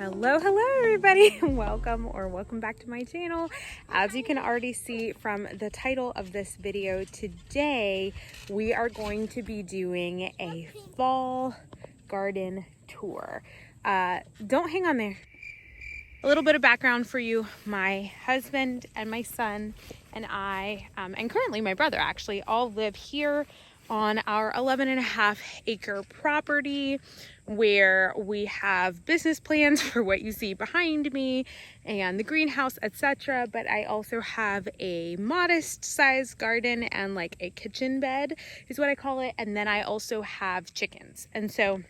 Hello everybody. Welcome back to my channel. As you can already see from the title of this video, today we are going to be doing a fall garden tour. Don't hang on there. A little bit of background for you. My husband and my son and I, and currently my brother actually, all live here on our 11.5 acre property, where we have business plans for what you see behind me and the greenhouse, etc. But I also have a modest sized garden and like a kitchen bed is what I call it. And then I also have chickens. And so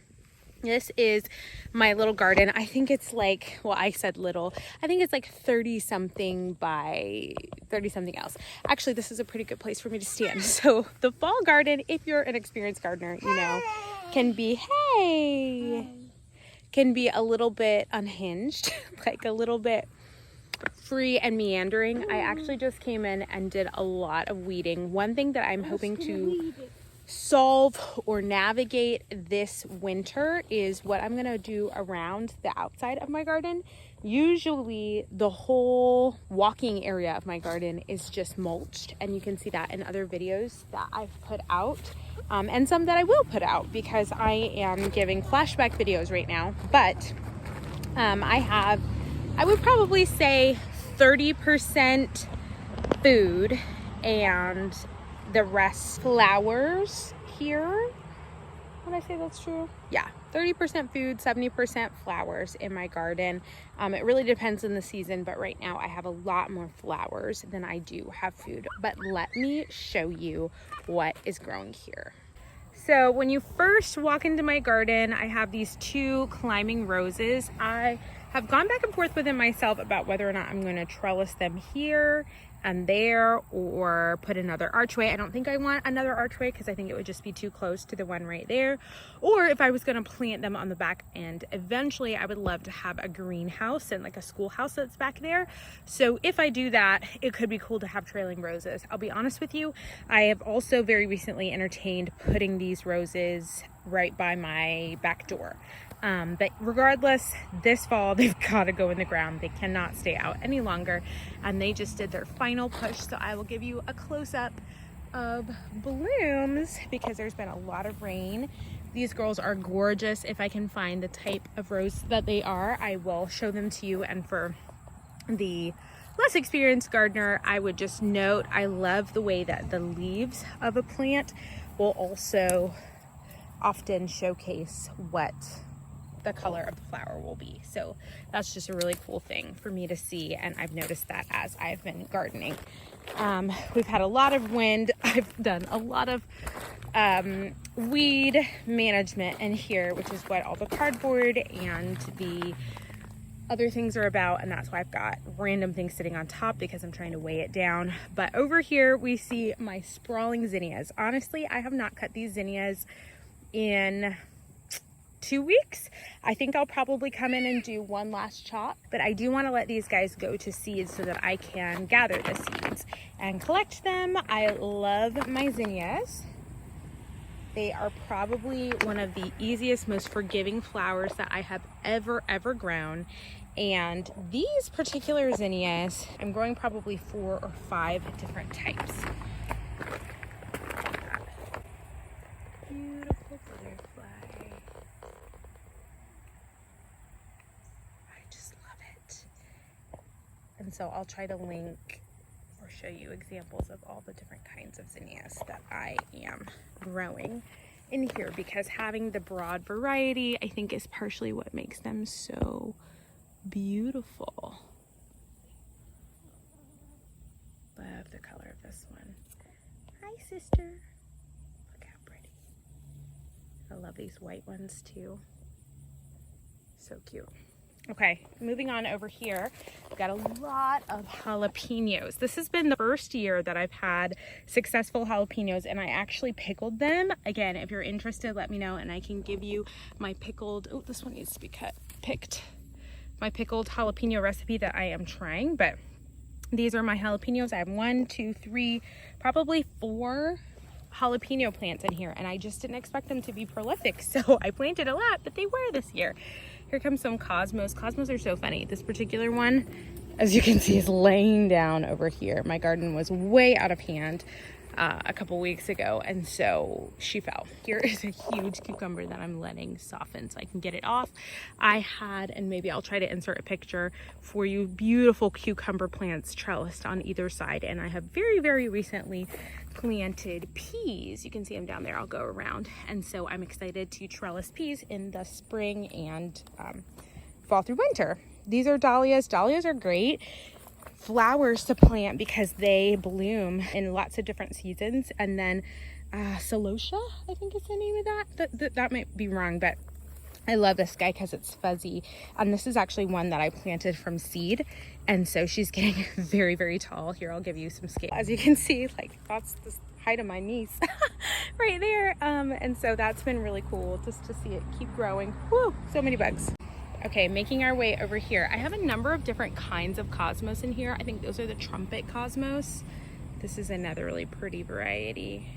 this is my little garden. I think it's like, well, I said little. I think it's like 30 something by 30 something else. Actually, this is a pretty good place for me to stand. So the fall garden, if you're an experienced gardener, you know, can be, can be a little bit unhinged, like a little bit free and meandering. I actually just came in and did a lot of weeding. One thing that I'm hoping to solve or navigate this winter is what I'm gonna do around the outside of my garden. Usually the whole walking area of my garden is just mulched, and you can see that in other videos that I've put out, and some that I will put out because I am giving flashback videos right now. But I would probably say 30% food and the rest flowers here. Would I say that's true? Yeah, 30% food, 70% flowers in my garden. It really depends on the season, but right now I have a lot more flowers than I do have food. But let me show you what is growing here. So when you first walk into my garden, I have these two climbing roses. I have gone back and forth within myself about whether or not I'm going to trellis them here and there or put another archway. I don't think I want another archway because I think it would just be too close to the one right there. Or if I was going to plant them on the back end, eventually I would love to have a greenhouse and like a schoolhouse that's back there. So if I do that, it could be cool to have trailing roses. I'll be honest with you, I have also very recently entertained putting these roses right by my back door. But regardless, this fall they've got to go in the ground. They cannot stay out any longer, and they just did their final push. So I will give you a close-up of blooms because there's been a lot of rain. These girls are gorgeous. If I can find the type of rose that they are, I will show them to you. And for the less experienced gardener, I would just note, I love the way that the leaves of a plant will also often showcase what the color of the flower will be. So that's just a really cool thing for me to see, and I've noticed that as I've been gardening. We've had a lot of wind. I've done a lot of weed management in here, which is what all the cardboard and the other things are about, and that's why I've got random things sitting on top because I'm trying to weigh it down. But over here we see my sprawling zinnias. Honestly, I have not cut these zinnias in 2 weeks. I think I'll probably come in and do one last chop, but I do want to let these guys go to seed so that I can gather the seeds and collect them. I love my zinnias. They are probably one of the easiest, most forgiving flowers that I have ever grown. And these particular zinnias, I'm growing probably 4 or 5 different types. Beautiful butterfly. I just love it. And so I'll try to link or or show you examples of all the different kinds of zinnias that I am growing in here, because having the broad variety, I think, is partially what makes them so beautiful. Love the color of this one. Hi, sister. Look how pretty. I love these white ones too. So cute. Okay, moving on over here, I've got a lot of jalapenos. This has been the first year that I've had successful jalapenos, and I actually pickled them. Again, if you're interested, let me know and I can give you my pickled, oh, this one needs to be picked. My pickled jalapeno recipe that I am trying, but these are my jalapenos. I have 1, 2, 3, probably 4 jalapeno plants in here, and I just didn't expect them to be prolific, so I planted a lot, but they were this year. Here comes some cosmos. Cosmos are so funny. This particular one, as you can see, is laying down over here. My garden was way out of hand a couple weeks ago, and so she fell. Here is a huge cucumber that I'm letting soften so I can get it off. I had, and maybe I'll try to insert a picture for you, beautiful cucumber plants trellised on either side, and I have very, very recently planted peas. You can see them down there. I'll go around, and so I'm excited to trellis peas in the spring and fall through winter. These are dahlias. Dahlias are great flowers to plant because they bloom in lots of different seasons. And then celosia, I think is the name of that. That might be wrong, but I love this guy because it's fuzzy. And this is actually one that I planted from seed, and so she's getting very, very tall. Here, I'll give you some scale. As you can see, like, that's the height of my niece right there. And so that's been really cool just to see it keep growing. Woo, so many bugs. Okay, making our way over here. I have a number of different kinds of cosmos in here. I think those are the trumpet cosmos. This is another really pretty variety.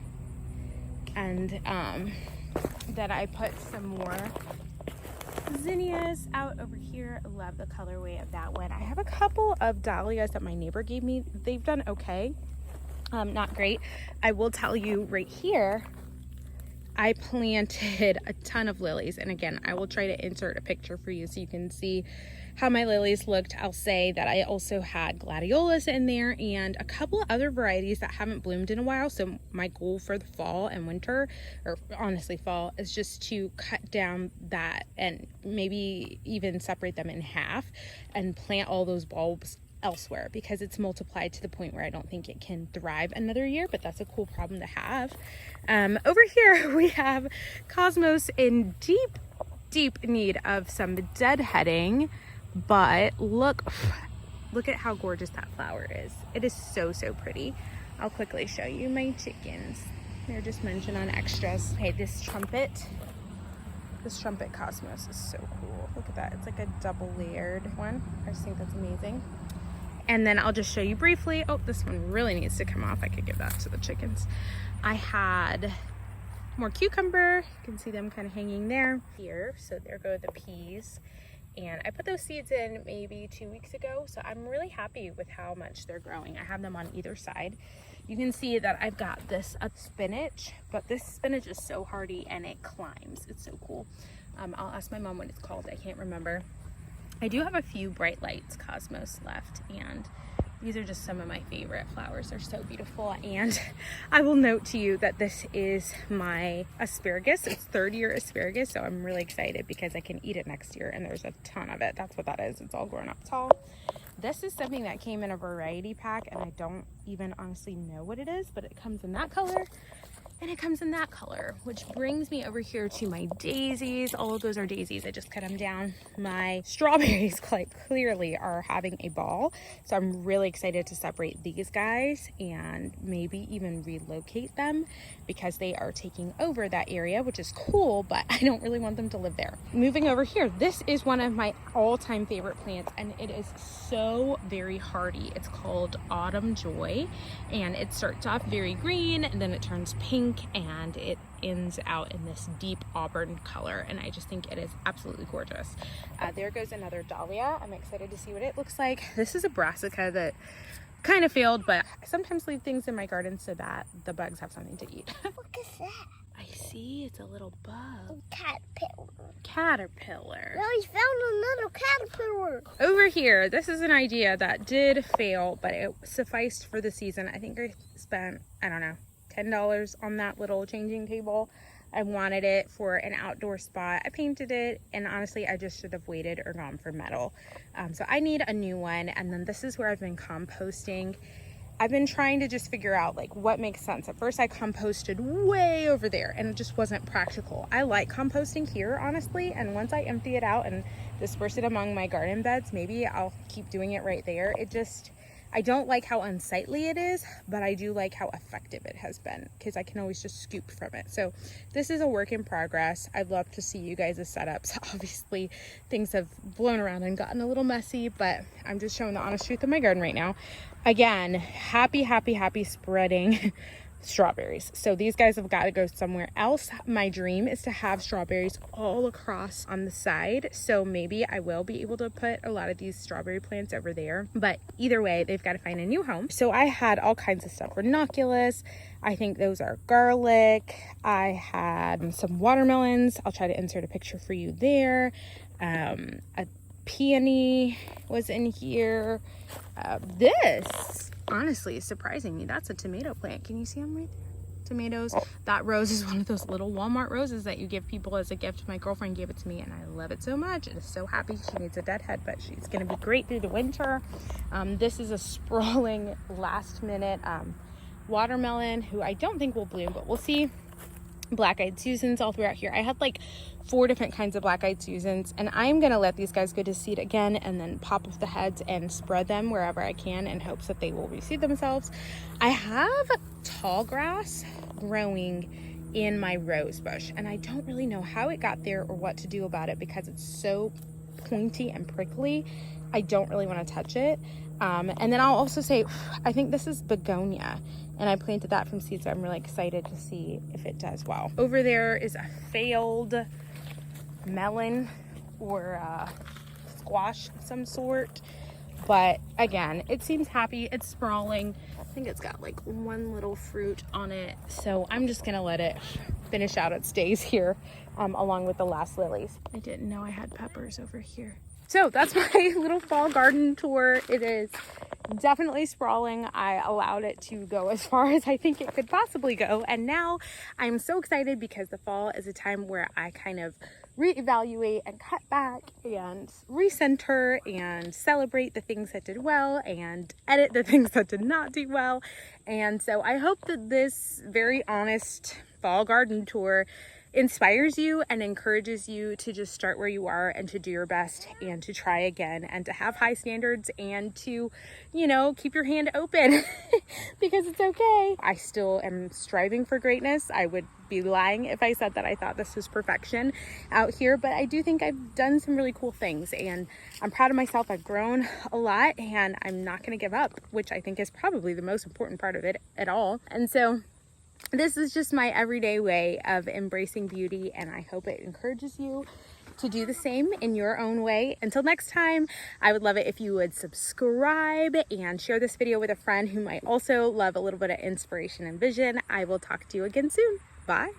And then I put some more zinnias out over here. I love the colorway of that one. I have a couple of dahlias that my neighbor gave me. They've done okay. Not great. I will tell you right here, I planted a ton of lilies, and again, I will try to insert a picture for you so you can see how my lilies looked. I'll say that I also had gladiolas in there and a couple of other varieties that haven't bloomed in a while. So my goal for the fall and winter, or honestly fall, is just to cut down that and maybe even separate them in half and plant all those bulbs elsewhere, because it's multiplied to the point where I don't think it can thrive another year, but that's a cool problem to have. Over here we have cosmos in deep need of some deadheading, but look at how gorgeous that flower is. It is so pretty. I'll quickly show you my chickens. They're just mentioned on extras. Okay, this trumpet cosmos is so cool. Look at that. It's like a double layered one. I just think that's amazing. And then I'll just show you briefly. Oh, this one really needs to come off. I could give that to the chickens. I had more cucumber. You can see them kind of hanging there. Here, so there go the peas. And I put those seeds in maybe 2 weeks ago. So I'm really happy with how much they're growing. I have them on either side. You can see that I've got this spinach, but this spinach is so hardy and it climbs. It's so cool. I'll ask my mom what it's called. I can't remember. I do have a few Bright Lights cosmos left, and these are just some of my favorite flowers. They're so beautiful. And I will note to you that this is my asparagus. It's 3rd-year asparagus, so I'm really excited because I can eat it next year, and there's a ton of it. That's what that is. It's all grown up tall. This is something that came in a variety pack, and I don't even honestly know what it is, but it comes in that color. And it comes in that color, which brings me over here to my daisies. All of those are daisies. I just cut them down. My strawberries quite clearly are having a ball. So I'm really excited to separate these guys and maybe even relocate them because they are taking over that area, which is cool, but I don't really want them to live there. Moving over here, this is one of my all-time favorite plants, and it is so very hardy. It's called Autumn Joy, and it starts off very green and then it turns pink and it ends out in this deep auburn color, and I just think it is absolutely gorgeous. There goes another dahlia. I'm excited to see what it looks like. This is a brassica that kind of failed, but I sometimes leave things in my garden so that the bugs have something to eat. What is that? I See, it's a little bug. Caterpillar. Caterpillar. No, we found another caterpillar. Over here, this is an idea that did fail, but it sufficed for the season. I think I spent, I don't know, $10 on that little changing table. I wanted it for an outdoor spot. I painted it, and honestly, I just should have waited or gone for metal. So I need a new one, and then this is where I've been composting. I've been trying to just figure out like what makes sense. At first I composted way over there and it just wasn't practical. I like composting here, honestly, and once I empty it out and disperse it among my garden beds, maybe I'll keep doing it right there. I don't like how unsightly it is, but I do like how effective it has been because I can always just scoop from it. So this is a work in progress. I'd love to see you guys' setups. Obviously, things have blown around and gotten a little messy, but I'm just showing the honest truth of my garden right now. Again, happy spreading strawberries. So these guys have got to go somewhere else. My dream is to have strawberries all across on the side. So maybe I will be able to put a lot of these strawberry plants over there. But either way, they've got to find a new home. So I had all kinds of stuff. Ranunculus. I think those are garlic. I had some watermelons. I'll try to insert a picture for you there. A peony was in here. This honestly is surprising me. That's a tomato plant. Can you see them right there? Tomatoes. That rose is one of those little Walmart roses that you give people as a gift. My girlfriend gave it to me and I love it so much. I'm so happy. She needs a deadhead, but she's going to be great through the winter. This is a sprawling last minute watermelon who I don't think will bloom, but we'll see. Black-eyed Susans all throughout here. I had like 4 different kinds of black-eyed Susans, and I'm gonna let these guys go to seed again and then pop off the heads and spread them wherever I can in hopes that they will reseed themselves. I have tall grass growing in my rose bush, and I don't really know how it got there or what to do about it because it's so pointy and prickly. I don't really want to touch it. And then I'll also say, I think this is begonia, and I planted that from seed, so I'm really excited to see if it does well. Over there is a failed melon or squash of some sort, but again, it seems happy. It's sprawling. I think it's got like one little fruit on it, so I'm just gonna let it finish out its days here along with the last lilies. I didn't know I had peppers over here. So that's my little fall garden tour. It is definitely sprawling. I allowed it to go as far as I think it could possibly go. And now I'm so excited because the fall is a time where I kind of reevaluate and cut back and recenter and celebrate the things that did well and edit the things that did not do well. And so I hope that this very honest fall garden tour inspires you and encourages you to just start where you are and to do your best and to try again and to have high standards and to, you know, keep your hand open because it's okay. I still am striving for greatness. I would be lying if I said that I thought this was perfection out here, but I do think I've done some really cool things and I'm proud of myself. I've grown a lot and I'm not going to give up, which I think is probably the most important part of it at all. And so this is just my everyday way of embracing beauty, and I hope it encourages you to do the same in your own way. Until next time, I would love it if you would subscribe and share this video with a friend who might also love a little bit of inspiration and vision. I will talk to you again soon. Bye.